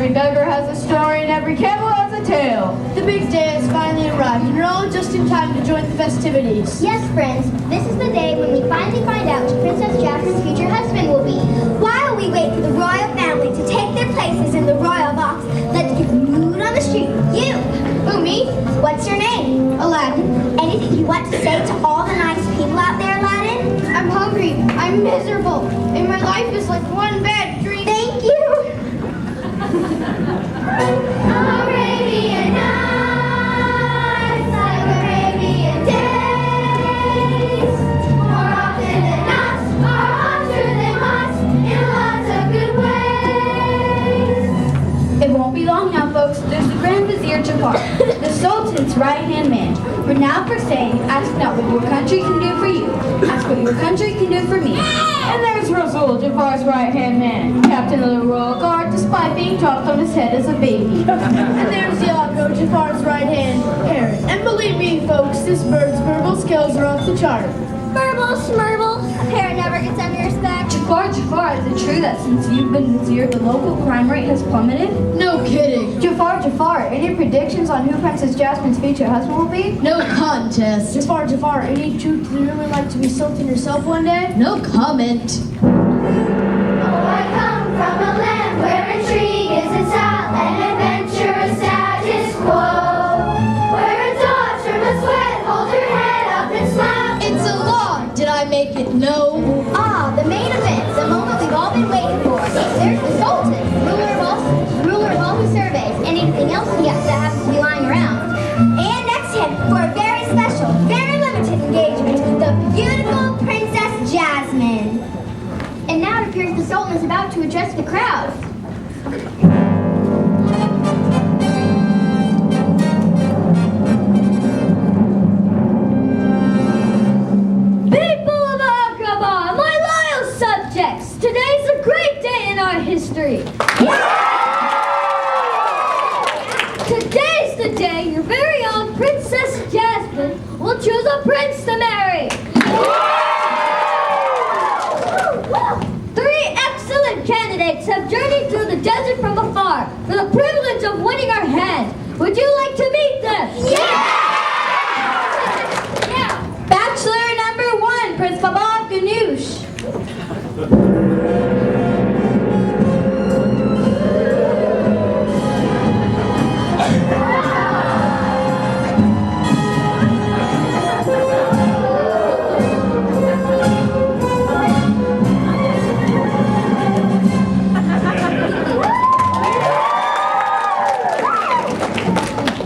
Every beggar has a story and every camel has a tale. The big day has finally arrived, and you're all just in time to join the festivities. Yes, friends, this is the day when we finally find out who Princess Jasmine's future husband will be. While we wait for the royal family to take their places in the royal box, let's get the mood on the street. You! Who, me? What's your name? Aladdin. Anything you want to say to all the nice people out there, Aladdin? I'm hungry. I'm miserable. And my life is like one bad dream. Thank you. Arabian nights, like Arabian days. More often than not, are hotter than hot in lots of good ways. It won't be long now, folks. There's the Grand Vizier Jafar, the Sultan's right-hand man. Renowned for saying, ask not what your country can do for you, ask what your country can do for me. And there's Rasul, Jafar's right-hand man, captain of the Royal Guard, despite being dropped on his head as a baby. And there's Yago, Jafar's right-hand parrot. And believe me, folks, this bird's verbal skills are off the chart. Burble, smurble. A parrot never gets any respect. Jafar, is it true that since you've been Vizier, the local crime rate has plummeted? No kidding. Jafar, any predictions on who Princess Jasmine's future husband will be? No contest. Jafar, any truth you'd really like to be Sultan yourself one day? No comment. Oh, I come from a land where intrigue is its style and adventure a status quo. Where a daughter must wed, hold her head up and smile. It's a law. Did I make it? No. Ah, the main event, the moment we've all been waiting for. There's the Sultan, ruler of all who surveys. Anything else he has to happen to be lying around. And next to him, for a very special, very limited engagement, the beautiful Princess Jasmine. And now it appears the Sultan is about to address the crowd. People of Aqaba, my loyal subjects, today's a great day in our history. Today's the day your very own Princess Jasmine will choose a prince to marry. Three excellent candidates have journeyed through the desert from afar for the privilege of winning our hand. Would you like to meet them? Yeah! Bachelor number 1, Prince Babak Ganoush.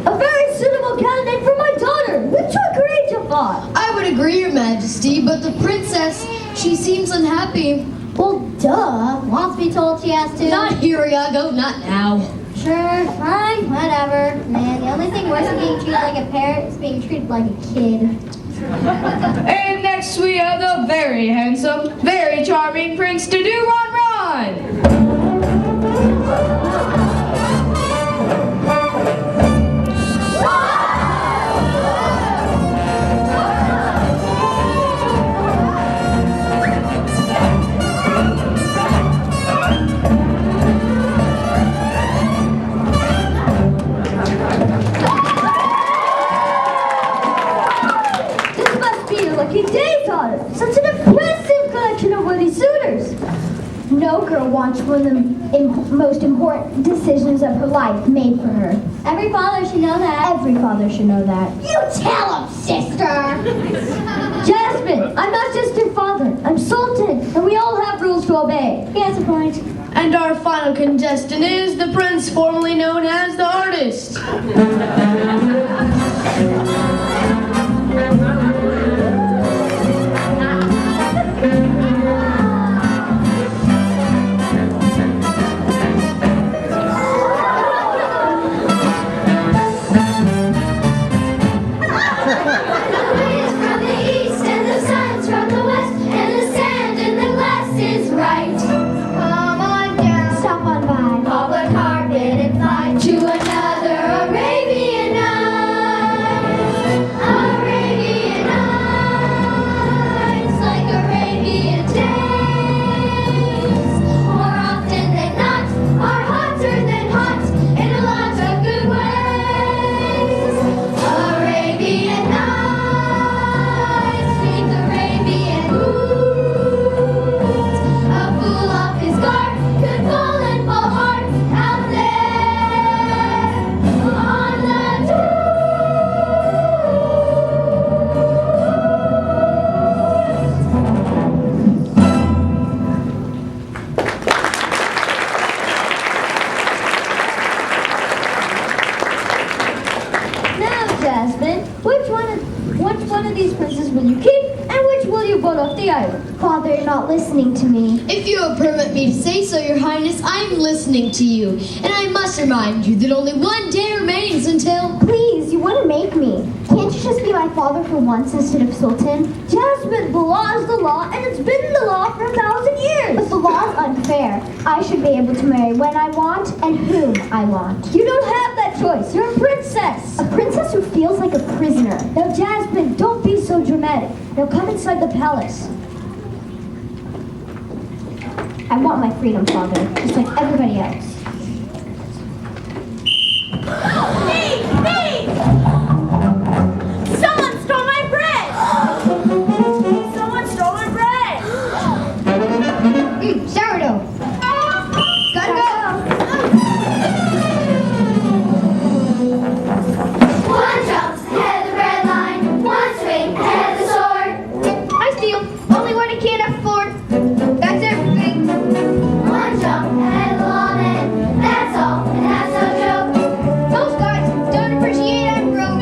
A very suitable candidate for my daughter. Would you agree, Jafar? I would agree, Your Majesty, but the princess, she seems unhappy. Well, duh. Wants to be told she has to. Not here, Iago, not now. Sure, fine, whatever. Man, the only thing worse than being treated like a parrot is being treated like a kid. And next we have the very handsome, very charming Prince to do Ron Ron. This must be your lucky day, daughter. Such an impressive collection of worthy suitors. No girl wants one of the most important decisions of her life made for her. Every father should know that. Every father should know that. You tell him, sister! Jasmine, I'm not just your father. I'm Sultan, and we all have rules to obey. He has a point. And our final contestant is the prince formerly known as the artist. More often than not, are hotter than hot one of these princes will you keep, and which will you vote off the island? Father, you're not listening to me. If you will permit me to say so, Your Highness, I'm listening to you. And I must remind you that only one day remains until... Please, you want to make me. Can't you just be my father for once instead of Sultan? Jasmine, the law is the law, and it's been the law for 1,000 years. But the law is unfair. I should be able to marry when I want and whom I want. You don't have that choice. You're a princess. A princess who feels like a prisoner. Now, Jasmine, don't be so dramatic. Now come inside the palace. I want my freedom, Father, just like everybody else. Me! Someone stole my bread! Someone stole my bread! Sourdough. Gotta go! One jumps ahead of the red line, one swing ahead of the sword. I steal only what I can't afford. That's everything. One jump ahead of the lawman, that's all, and that's no joke. Most guys don't appreciate I'm broke.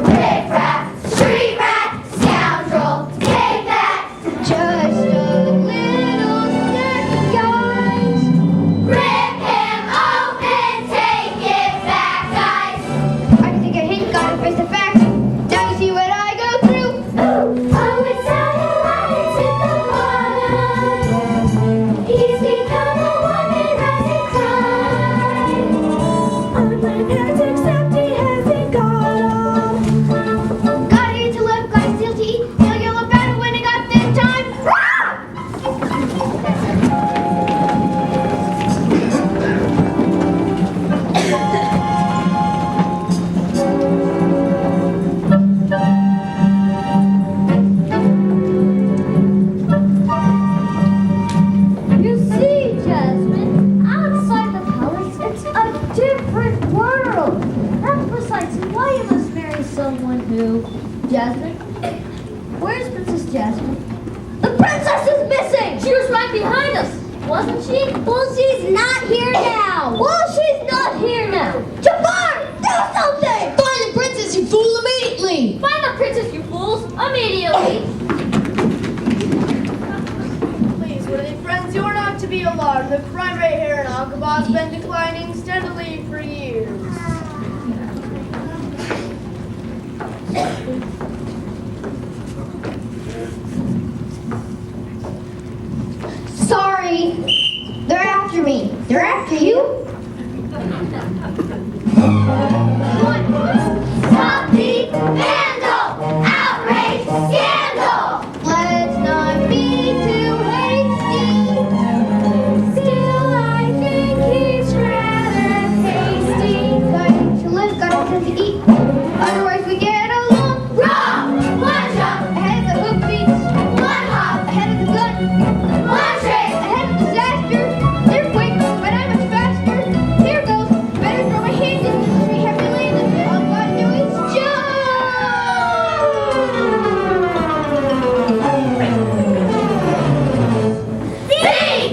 Riff raff, street rat, scoundrel, take that. Just a little snack, guys. Rip him open, take it back, guys. I can take a hint, gotta face the facts. Now you see what I go through. Oh, it's Aladdin's hit the bottom. He's become a one-man rising tide. Unplanned has accepted, he hasn't got off. Got here to live, got still to eat. Now you'll look better when I got this time. You see, Jasmine, outside the palace, it's a different world. And besides, why you must marry someone who... Jasmine? Where's Princess Jasmine? The princess is missing! She was right behind us, wasn't she? Well, she's not here now. Well, she's not here now. Jafar, do something! Find the princess, you fool, immediately! Find the princess, you fools, immediately. Please, worthy friends, you are not to be alarmed. The crime rate here in Aqaba has been declining steadily for years. Sorry. They're after me. They're after you? Stop the vandal! Outrage! Scandal! Let's not be too hasty. Still, I think he's rather hasty. Got to live, got to eat. Otherwise we get along. Wrong! One jump! Ahead of the hoofbeats. One hop! Ahead of the gun. One trick! Ahead of disaster. They're quick, but I'm much faster. Here goes. Better throw my hands in. We have to land it. All I do is jump. Sing!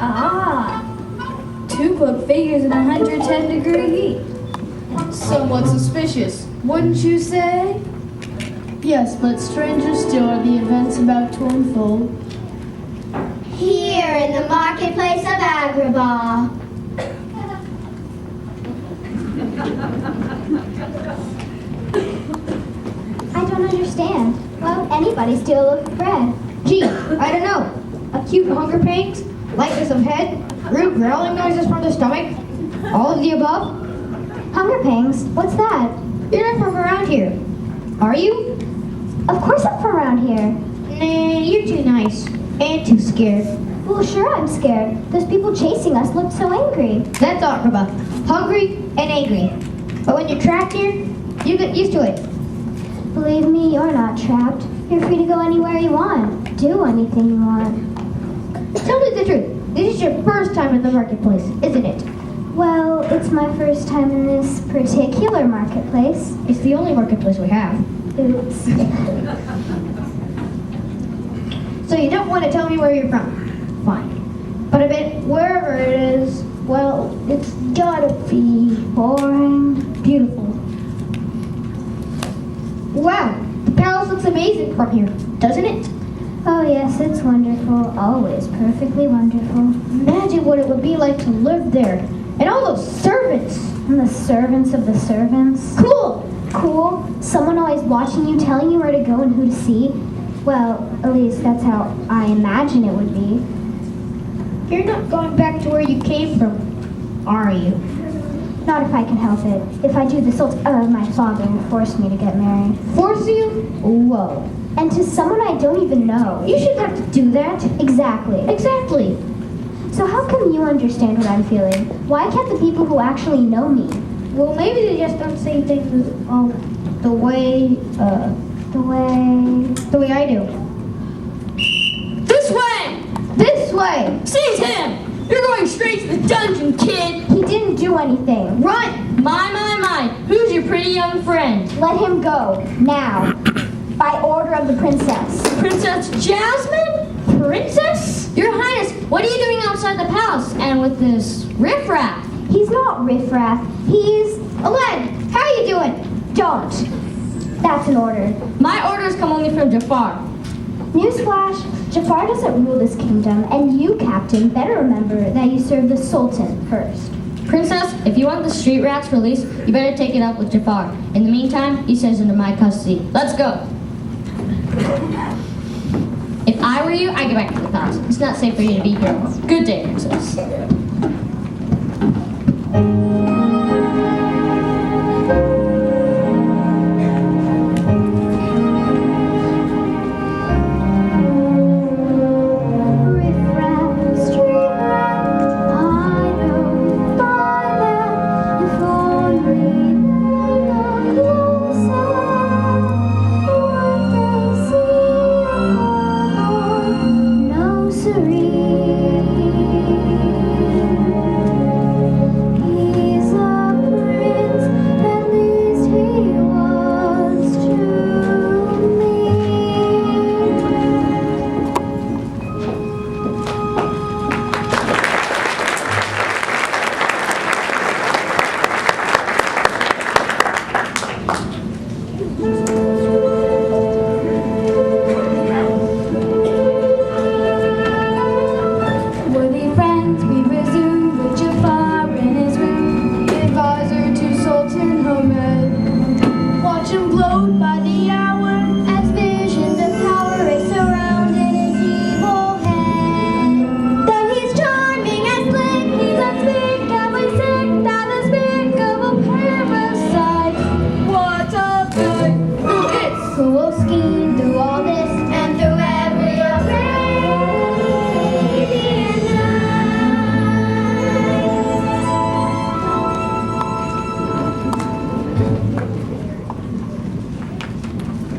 Ah, 2 book figures in 110-degree heat. Somewhat suspicious, wouldn't you say? Yes, but stranger still are the events about to unfold. Here in the marketplace of Agrabah. I don't understand. Why would anybody steal a loaf of bread? Gee, I don't know. Acute hunger pains, lightness of head, rude growling noises from the stomach, all of the above. Hunger pangs? What's that? You're not from around here, are you? Of course I'm from around here. Nah, you're too nice and too scared. Well, sure I'm scared. Those people chasing us looked so angry. That's all, Ruba. Hungry and angry. But when you're trapped here, you get used to it. Believe me, you're not trapped. You're free to go anywhere you want. Do anything you want. Tell me the truth. This is your first time in the marketplace, isn't it? Well, it's my first time in this particular marketplace. It's the only marketplace we have. Oops. So you don't want to tell me where you're from? Fine. But I bet wherever it is, well, it's gotta be Boring. beautiful. Wow, the palace looks amazing from here, doesn't it? Oh yes, it's wonderful. Always perfectly wonderful. Imagine what it would be like to live there. And all those servants. And the servants of the servants. Cool. Cool. Someone always watching you, telling you where to go and who to see. Well, at least that's how I imagine it would be. You're not going back to where you came from, are you? Not if I can help it. If I do, my father will force me to get married. Force you? Whoa. And to someone I don't even know. You shouldn't have to do that. Exactly. Exactly. So how come you understand what I'm feeling? Why can't the people who actually know me? Well, maybe they just don't say things the way I do. This way! This way! Seize him! You're going straight to the dungeon, kid! He didn't do anything. Run! My, who's your pretty young friend? Let him go. Now. By order of the princess. Princess Jasmine? Princess? Your Highness, what are you doing outside the palace and with this riffraff? He's not riffraff. He's... Aladdin, how are you doing? Don't. That's an order. My orders come only from Jafar. Newsflash, Jafar doesn't rule this kingdom, and you, Captain, better remember that you serve the Sultan first. Princess, if you want the street rats released, you better take it up with Jafar. In the meantime, he says into my custody. Let's go. If I were you, I'd get back to the palace. It's not safe for you to be here. Good day, Princess.